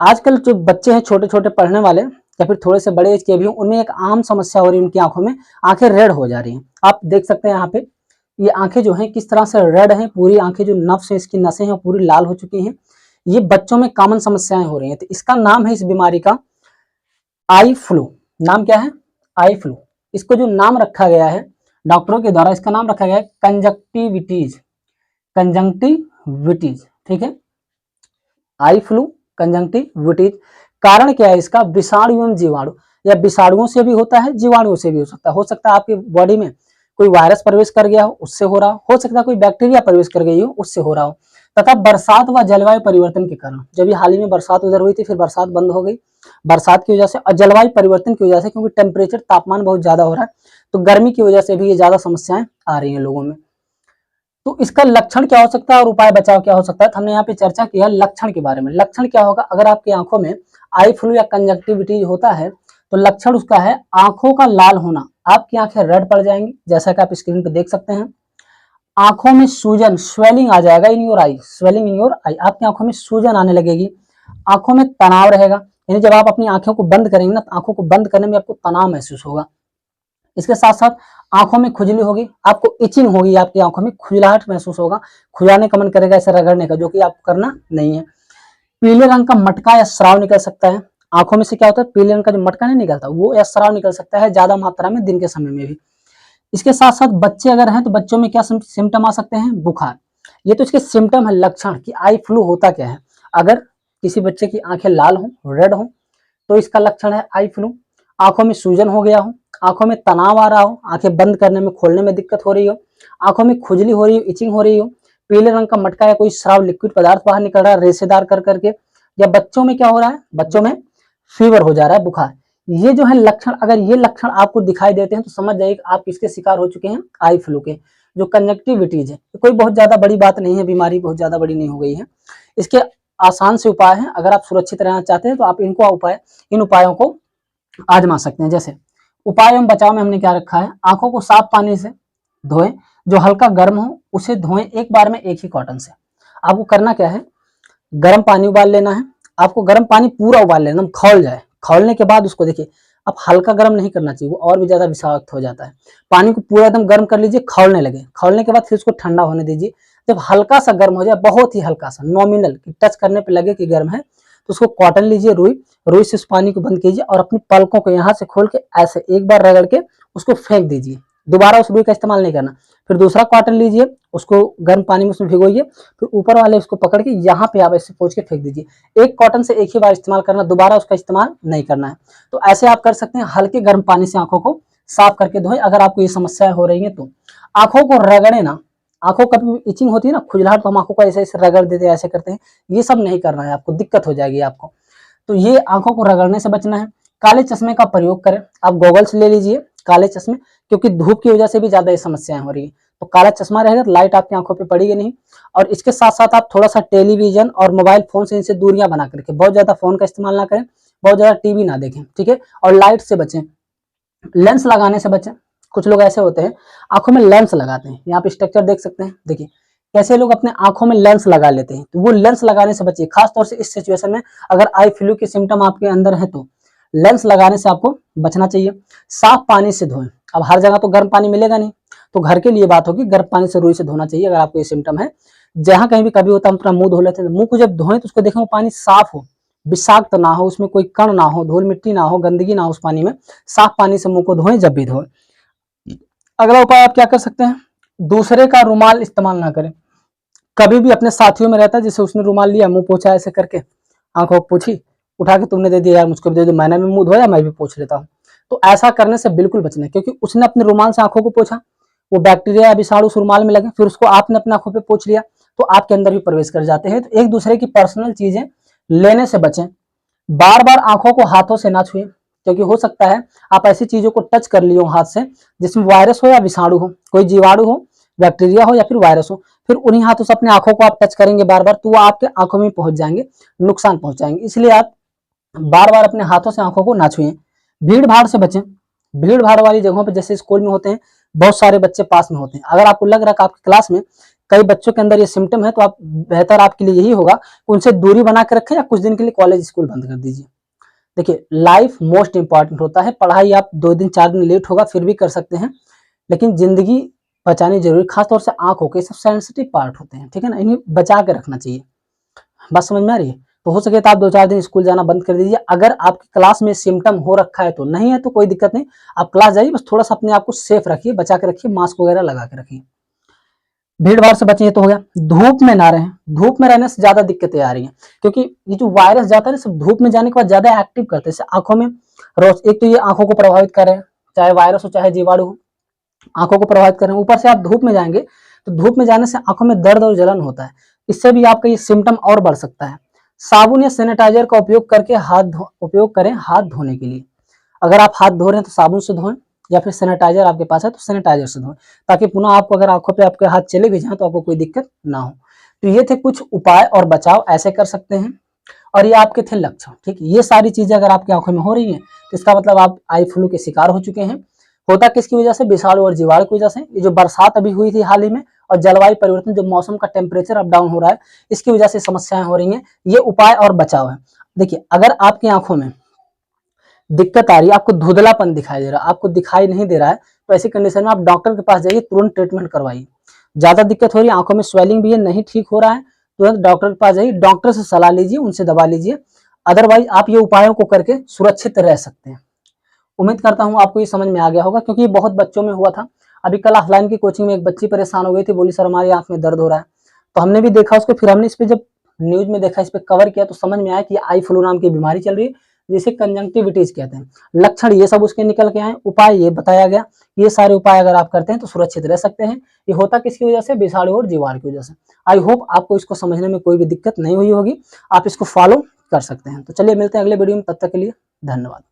आजकल जो बच्चे हैं छोटे छोटे पढ़ने वाले या फिर थोड़े से बड़े एज के भी उनमें एक आम समस्या हो रही है, उनकी आंखों में आंखें रेड हो जा रही हैं। आप देख सकते हैं यहाँ पे ये आंखें जो हैं किस तरह से रेड हैं, पूरी आंखें जो नफ्स है इसकी नसें हैं पूरी लाल हो चुकी हैं। ये बच्चों में कॉमन समस्याएं हो रही हैं। तो इसका नाम है इस बीमारी का आई फ्लू। नाम क्या है? Eye flu. इसको जो नाम रखा गया है डॉक्टरों के द्वारा, इसका नाम रखा गया है कंजक्टिविटीज। कंजंक्टिविटीज, ठीक है, आई फ्लू कंजंक्टिविटीज। कारण क्या है इसका? विषाणु एवं जीवाणु, या विषाणुओं से भी होता है, जीवाणुओं से भी हो सकता है आपकी बॉडी में कोई वायरस प्रवेश कर गया हो उससे हो रहा हो सकता है कोई बैक्टीरिया प्रवेश कर गई हो उससे हो रहा हो, तथा बरसात व जलवायु परिवर्तन के कारण। जब ये हाल ही में बरसात उधर हुई थी, फिर बरसात बंद हो गई, बरसात की वजह से और जलवायु परिवर्तन की वजह से, क्योंकि टेम्परेचर तापमान बहुत ज्यादा हो रहा है, तो गर्मी की वजह से भी ये ज्यादा समस्याएं आ रही हैं लोगों में। तो इसका लक्षण क्या हो सकता है और उपाय बचाव क्या हो सकता है, हमने यहाँ पे चर्चा किया लक्षण के बारे में। लक्षण क्या होगा? अगर आपकी आंखों में आई फ्लू या कंजक्टिविटीज होता है तो लक्षण उसका है आंखों का लाल होना, आपकी आंखें रेड पड़ जाएंगी जैसा कि आप स्क्रीन पे देख सकते हैं। आंखों में सूजन, स्वेलिंग आ जाएगा in your eye, swelling in your eye, आपकी आंखों में सूजन आने लगेगी। आंखों में तनाव रहेगा, यानी जब आप अपनी आंखों को बंद करेंगे ना, आंखों को बंद करने में आपको तनाव महसूस होगा। इसके साथ साथ आंखों में खुजली होगी, आपको इचिंग होगी, आपकी आंखों में खुजलाहट महसूस होगा, खुजाने का मन करेगा ऐसे रगड़ने का, जो कि आपको करना नहीं है। पीले रंग का मटका या स्राव निकल सकता है। आंखों में से क्या होता है? पीले रंग का जो मटका नहीं निकलता वो या स्राव निकल सकता है ज्यादा मात्रा में दिन के समय में भी। इसके साथ साथ बच्चे अगर हैं तो बच्चों में क्या सिम्टम आ सकते हैं? बुखार। ये तो इसके सिम्टम है, लक्षण कि आई फ्लू होता क्या है। अगर किसी बच्चे की आंखें लाल हो, रेड हो, तो इसका लक्षण है आई फ्लू। आंखों में सूजन हो गया हो, आंखों में तनाव आ रहा हो, आंखें बंद करने में खोलने में दिक्कत हो रही हो, आंखों में खुजली हो रही हो, इचिंग हो रही हो, पीले रंग का मटका या कोई स्राव लिक्विड पदार्थ बाहर निकल रहा है रेशेदार कर करके, या बच्चों में क्या हो रहा है? बच्चों में फीवर हो जा रहा है, बुखार। ये जो है लक्षण, अगर ये लक्षण आपको दिखाई देते हैं तो समझ जाइए कि आप किसके शिकार हो चुके हैं? आई फ्लू के। जो कंजक्टिविटीज है कोई बहुत ज्यादा बड़ी बात नहीं है, बीमारी बहुत ज्यादा बड़ी नहीं हो गई है। इसके आसान से उपाय हैं, अगर आप सुरक्षित रहना चाहते हैं तो आप इन उपायों को आजमा सकते हैं। जैसे उपाय एवं बचाव में हमने क्या रखा है? आंखों को साफ पानी से धोएं, जो हल्का गर्म हो उसे धोएं एक बार में एक ही कॉटन से। आपको करना क्या है? गर्म पानी उबाल लेना है, आपको गर्म पानी पूरा उबाल लेना, खौल जाए। खौलने के बाद उसको देखिए, अब हल्का गर्म नहीं करना चाहिए, वो और भी ज्यादा विषाक्त हो जाता है। पानी को पूरा एकदम गर्म कर लीजिए, खौलने लगे, खौलने के बाद फिर उसको ठंडा होने दीजिए। जब हल्का सा गर्म हो जाए, बहुत ही हल्का सा नॉमिनल टच करने पे लगे कि गर्म है, तो उसको कॉटन लीजिए, रुई से उस पानी को बंद कीजिए और अपनी पलकों को यहाँ से खोल के ऐसे एक बार रगड़ के उसको फेंक दीजिए। दोबारा उस रुई का इस्तेमाल नहीं करना। फिर दूसरा कॉटन लीजिए, उसको गर्म पानी में उसमें भिगोइए, फिर ऊपर वाले उसको पकड़ के यहाँ पे आप ऐसे पोंछ के फेंक दीजिए। एक कॉटन से एक ही बार इस्तेमाल करना, दोबारा उसका इस्तेमाल नहीं करना है। तो ऐसे आप कर सकते हैं, हल्के गर्म पानी से आंखों को साफ करके धोएं अगर आपको ये समस्या हो रही है तो। आंखों को रगड़े ना, आंखों कभी इचिंग होती है ना, खुजलाहट, तो हम आंखों को ऐसे ऐसे रगड़ देते हैं, ऐसे करते हैं, ये सब नहीं करना है, आपको दिक्कत हो जाएगी आपको। तो ये आंखों को रगड़ने से बचना है। काले चश्मे का प्रयोग करें, आप गॉगल्स ले लीजिए काले चश्मे, क्योंकि धूप की वजह से भी ज्यादा ये समस्याएं हो रही है। तो काला चश्मा रहेगा तो लाइट आपकी आंखों पे पड़ेगी नहीं। और इसके साथ साथ आप थोड़ा सा टेलीविजन और मोबाइल फोन से इनसे दूरियां बना कर रखें, बहुत ज्यादा फोन का इस्तेमाल ना करें, बहुत ज्यादा टीवी ना देखें, ठीक है। और लाइट से बचें, लेंस लगाने से बचें। कुछ लोग ऐसे होते हैं आंखों में लेंस लगाते हैं, यहाँ पे स्ट्रक्चर देख सकते हैं, देखिए कैसे लोग अपने आंखों में लेंस लगा लेते हैं। तो वो लेंस लगाने से बचिए, खासतौर से इस सिचुएशन में अगर आई फ्लू के सिम्टम आपके अंदर है तो लेंस लगाने से आपको बचना चाहिए। साफ पानी से धोएं, अब हर जगह तो गर्म पानी मिलेगा नहीं, तो घर के लिए बात होगी, गर्म पानी से रुई से धोना चाहिए अगर आपको ये सिम्टम है। जहां कहीं भी कभी होता है हम अपना मुंह धो लेते हैं, मुंह को जब धोएं तो उसको देखें वो पानी साफ हो, विषाक्त ना हो, उसमें कोई कण ना हो, धूल मिट्टी ना हो, गंदगी ना हो उस पानी में। साफ पानी से मुंह को धोएं जब भी धोएं। अगला उपाय आप क्या कर सकते हैं? दूसरे का रुमाल इस्तेमाल ना करें। कभी भी अपने साथियों में रहता है, जैसे उसने रुमाल लिया, मुंह पोछा ऐसे करके, आंखों पूछी, उठा के तुमने दे दिया, यार मुझको भी दे दो, मैंने भी मुंह धोया, मैं भी पोछ लेता हूँ। तो ऐसा करने से बिल्कुल बचना है, क्योंकि उसने अपने रुमाल से आंखों को पोछा, वो बैक्टीरिया या विषाणु उस रुमाल में लगे, फिर उसको आपने अपने आंखों पे पोछ लिया, तो आपके अंदर भी प्रवेश कर जाते हैं। तो एक दूसरे की पर्सनल चीजें लेने से बचें। बार बार आंखों को हाथों से ना छुएं, क्योंकि हो सकता है आप ऐसी चीजों को टच कर लिए हो हाथ से जिसमें वायरस हो या विषाणु हो, कोई जीवाणु हो, बैक्टीरिया हो या फिर वायरस हो, फिर उन्हीं हाथों से अपने आंखों को आप टच करेंगे बार बार, तो वो आपके आंखों में पहुंच जाएंगे, नुकसान पहुंचाएंगे। इसलिए आप बार बार अपने हाथों से आंखों को ना छुएं। भीड़ भाड़ से बचें। भीड़ भाड़ वाली जगहों पर, जैसे स्कूल में होते हैं, बहुत सारे बच्चे पास में होते हैं, अगर आपको लग रहा है कि आपकी क्लास में कई बच्चों के अंदर ये सिम्टम है, तो आप बेहतर आपके लिए यही होगा कि उनसे दूरी बना के रखें या कुछ दिन के लिए कॉलेज स्कूल बंद कर दीजिए। देखिए, लाइफ मोस्ट इंपॉर्टेंट होता है, पढ़ाई आप 2 दिन 4 दिन लेट होगा फिर भी कर सकते हैं, लेकिन जिंदगी बचानी जरूरी, खासतौर से आंखों के सब सेंसिटिव पार्ट होते हैं, ठीक है ना, इन्हें बचा के रखना चाहिए। बात समझ में आ रही है? तो हो सके तो आप 2-4 दिन स्कूल जाना बंद कर दीजिए। अगर आपकी क्लास में सिम्टम हो रखा है तो, नहीं है तो कोई दिक्कत नहीं, आप क्लास जाइए, बस थोड़ा सा अपने आप को सेफ रखिए, बचा के रखिए, मास्क वगैरह लगा के रखिए। भीड़ भाड़ से बचिए तो हो गया। धूप में ना रहें, धूप में रहने से ज्यादा दिक्कतें आ रही हैं, क्योंकि ये जो वायरस जाता है ना, सब धूप में जाने के बाद ज्यादा एक्टिव करते हैं, जैसे आंखों में रोज, एक तो ये आंखों को प्रभावित कर रहे हैं, चाहे वायरस हो चाहे जीवाणु हो, आंखों को प्रभावित कर रहे हैं। ऊपर से आप धूप में जाएंगे तो धूप में जाने से आंखों में दर्द और जलन होता है, इससे भी आपका ये सिम्टम और बढ़ सकता है। साबुन या सैनिटाइजर का उपयोग करके उपयोग करें हाथ धोने के लिए। अगर आप हाथ धो रहे हैं तो साबुन से धोएं, या फिर सैनिटाइजर आपके पास है तो सैनिटाइजर से धोएं, ताकि पुनः आपको अगर आंखों पे आपके हाथ चले भी जाएं तो आपको कोई दिक्कत ना हो। तो ये थे कुछ उपाय और बचाव ऐसे कर सकते हैं, और ये आपके थे लक्षण। ठीक, ये सारी चीजें अगर आपकी आंखों में हो रही हैं तो इसका मतलब आप आई फ्लू के शिकार हो चुके हैं। होता किसकी वजह से? विषाणु और जीवाणु की वजह से। ये जो बरसात अभी हुई थी हाल ही में, और जलवायु परिवर्तन, जो मौसम का टेम्परेचर अप डाउन हो रहा है, इसकी वजह से समस्याएं हो रही हैं। ये उपाय और बचाव है। देखिए, अगर आपकी आंखों में दिक्कत आ रही है, आपको धुंधलापन दिखाई दे रहा है, आपको दिखाई नहीं दे रहा है, तो ऐसी कंडीशन में आप डॉक्टर के पास जाइए, तुरंत ट्रीटमेंट करवाइए। ज्यादा दिक्कत हो रही है, आंखों में स्वेलिंग भी है, नहीं ठीक हो रहा है, तुरंत डॉक्टर के पास जाइए, डॉक्टर से सलाह लीजिए, उनसे दवा लीजिए। अदरवाइज आप ये उपायों को करके सुरक्षित रह सकते हैं। उम्मीद करता हूँ आपको ये समझ में आ गया होगा, क्योंकि ये बहुत बच्चों में हुआ था। अभी कल ऑफलाइन की कोचिंग में एक बच्ची परेशान हो गई थी, बोली सर हमारी आंख में दर्द हो रहा है। तो हमने भी देखा उसको, फिर हमने इस पे जब न्यूज में देखा, इस पे कवर किया, तो समझ में आया कि आई फ्लू नाम की बीमारी चल रही है, जिसे कंजंक्टिविटीज कहते हैं। लक्षण ये सब उसके निकल के आए, उपाय ये बताया गया। ये सारे उपाय अगर आप करते हैं तो सुरक्षित रह सकते हैं। ये होता किसकी वजह से? विषाणु और जीवाणु की वजह से। आई होप आपको इसको समझने में कोई भी दिक्कत नहीं हुई होगी, आप इसको फॉलो कर सकते हैं। तो चलिए मिलते हैं अगले वीडियो में, तब तक के लिए धन्यवाद।